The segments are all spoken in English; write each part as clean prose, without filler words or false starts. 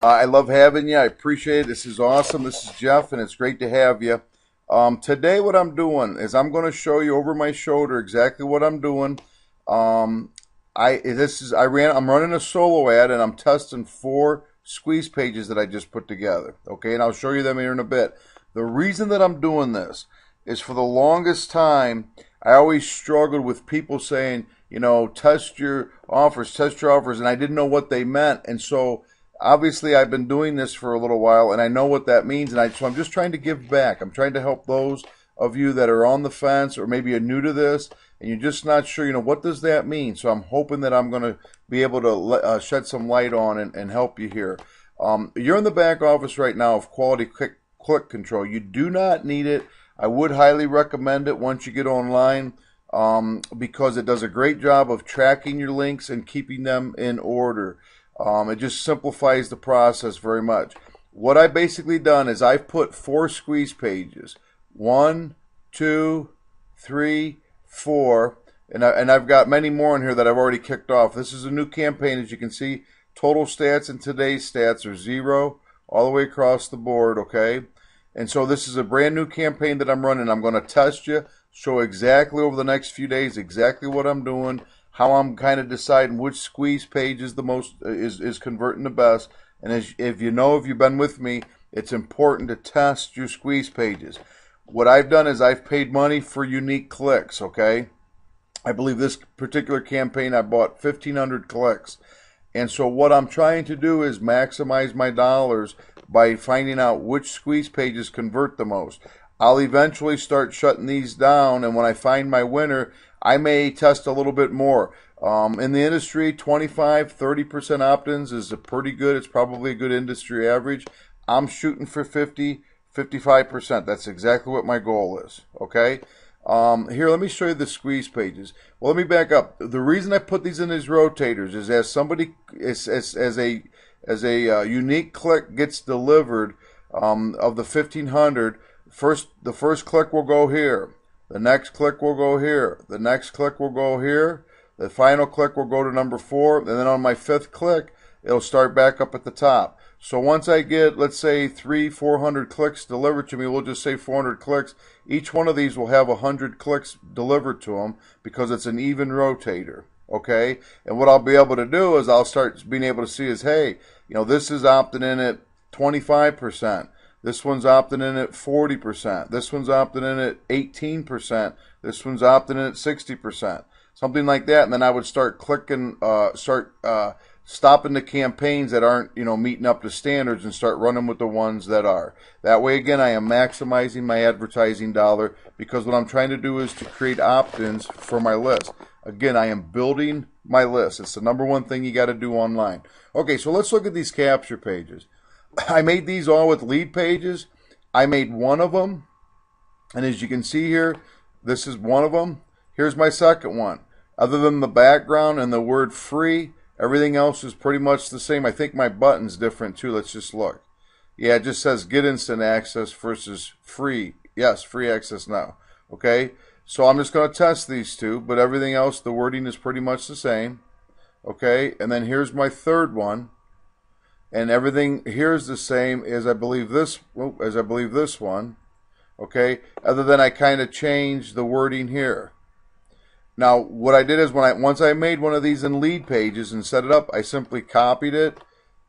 I love having you. I appreciate it. This is awesome. This is Jeff, and it's great to have you. Today, what I'm doing is I'm going to show you over my shoulder exactly what I'm doing. Um, I'm running a solo ad, and I'm testing 4 squeeze pages that I just put together. Okay, and I'll show you them here in a bit. The reason that I'm doing this is for the longest time, I always struggled with people saying, test your offers, and I didn't know what they meant, and so obviously I've been doing this for a little while and I know what that means, and so I'm just trying to give back. I'm trying to help those of you that are on the fence or maybe are new to this and you're just not sure, what does that mean? So I'm hoping that I'm going to be able to shed some light on and help you here. You're in the back office right now of quality click control. You do not need it. I would highly recommend it once you get online, because it does a great job of tracking your links and keeping them in order. It just simplifies the process very much. What I've basically done is I've put 4 squeeze pages. 1, 2, 3, 4. And I've got many more in here that I've already kicked off. This is a new campaign. As you can see, total stats and today's stats are 0 all the way across the board, okay? And so this is a brand new campaign that I'm running. I'm going to test you, show exactly over the next few days exactly what I'm doing, how I'm kind of deciding which squeeze page is the most is converting the best. And if you've been with me, it's important to test your squeeze pages. What I've done is I've paid money for unique clicks, okay? I believe this particular campaign I bought 1,500 clicks. And so what I'm trying to do is maximize my dollars by finding out which squeeze pages convert the most. I'll eventually start shutting these down, and when I find my winner, I may test a little bit more. In the industry, 25-30% opt-ins is pretty good. It's probably a good industry average. I'm shooting for 50-55%. That's exactly what my goal is. Okay. Here, let me show you the squeeze pages. Well, let me back up. The reason I put these in these rotators is as a unique click gets delivered, of the 1,500. The first click will go here. The next click will go here. The next click will go here. The final click will go to number 4. And then on my 5th click, it'll start back up at the top. So once I get, let's say, 300-400 clicks delivered to me, we'll just say 400 clicks. Each one of these will have 100 clicks delivered to them because it's an even rotator. Okay? And what I'll be able to do is I'll start being able to see is, hey, this is opting in at 25%. This one's opting in at 40%. This one's opting in at 18%. This one's opting in at 60%. Something like that. And then I would start stopping the campaigns that aren't, meeting up to standards and start running with the ones that are. That way, again, I am maximizing my advertising dollar because what I'm trying to do is to create opt-ins for my list. Again, I am building my list. It's the number one thing you got to do online. Okay, so let's look at these capture pages. I made these all with LeadPages. I made one of them, and as you can see here, this is one of them. Here's my second one. Other than the background and the word free, everything else is pretty much the same. I think my button's different too. Let's just look. Yeah, it just says get instant access versus free. Yes, free access now. Okay, so I'm just going to test these two, but everything else, the wording is pretty much the same. Okay, and then here's my third one. And everything here is the same as I believe this one. Okay, other than I kind of changed the wording here. Now, what I did is once I made one of these in LeadPages and set it up, I simply copied it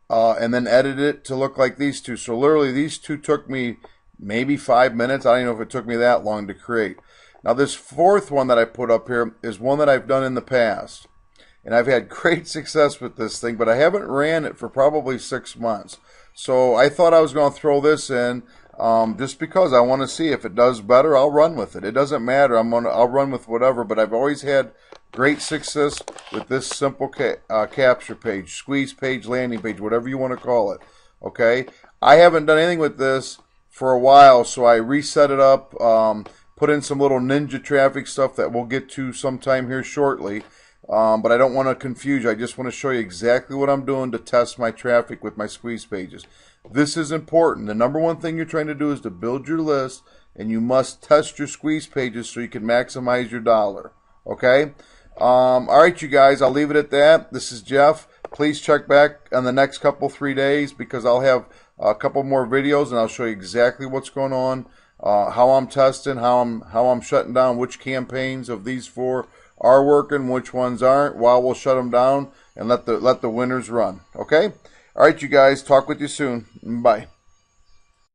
and then edited it to look like these two. So literally, these two took me maybe 5 minutes. I don't even know if it took me that long to create. Now, this fourth one that I put up here is one that I've done in the past. And I've had great success with this thing, but I haven't ran it for probably 6 months. So I thought I was going to throw this in just because I want to see if it does better. I'll run with it. It doesn't matter. I'll run with whatever, but I've always had great success with this simple capture page, squeeze page, landing page, whatever you want to call it. Okay? I haven't done anything with this for a while, so I reset it up, put in some little ninja traffic stuff that we'll get to sometime here shortly. But I don't want to confuse you. I just want to show you exactly what I'm doing to test my traffic with my squeeze pages. This is important. The number one thing you're trying to do is to build your list, and you must test your squeeze pages so you can maximize your dollar. Okay? All right, you guys, I'll leave it at that. This is Jeff. please check back on the next couple 3 days, because I'll have a couple more videos and I'll show you exactly what's going on, how I'm testing, how I'm shutting down, which campaigns of these 4 are working, which ones aren't, while we'll shut them down and let the winners run. Okay? All right, you guys. Talk with you soon. Bye.